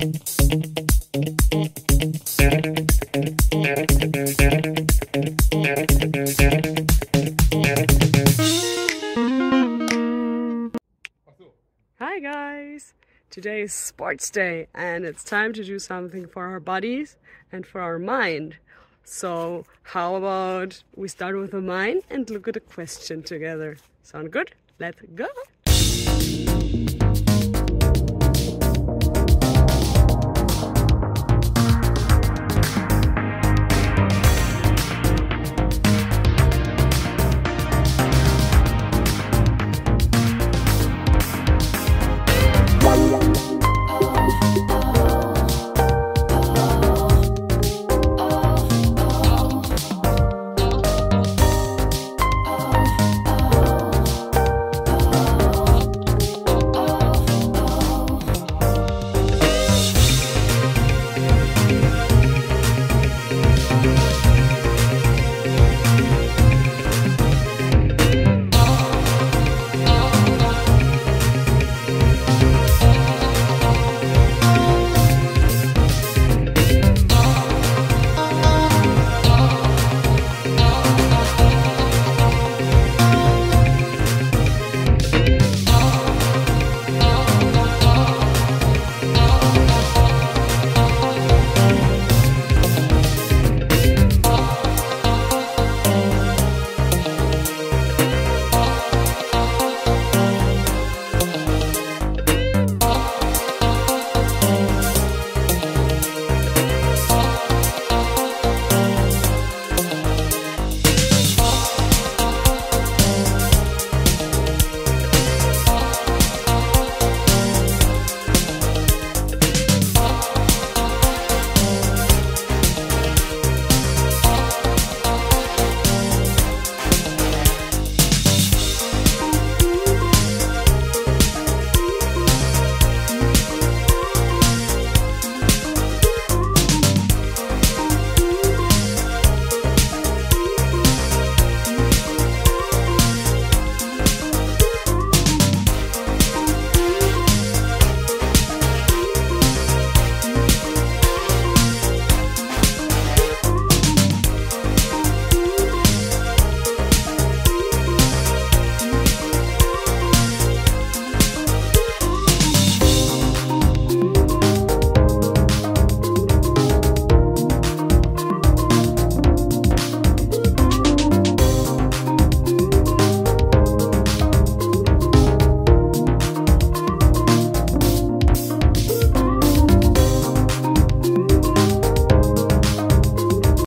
Hi guys! Today is sports day and it's time to do something for our bodies and for our mind. So how about we start with the mind and look at a question together? Sound good? Let's go!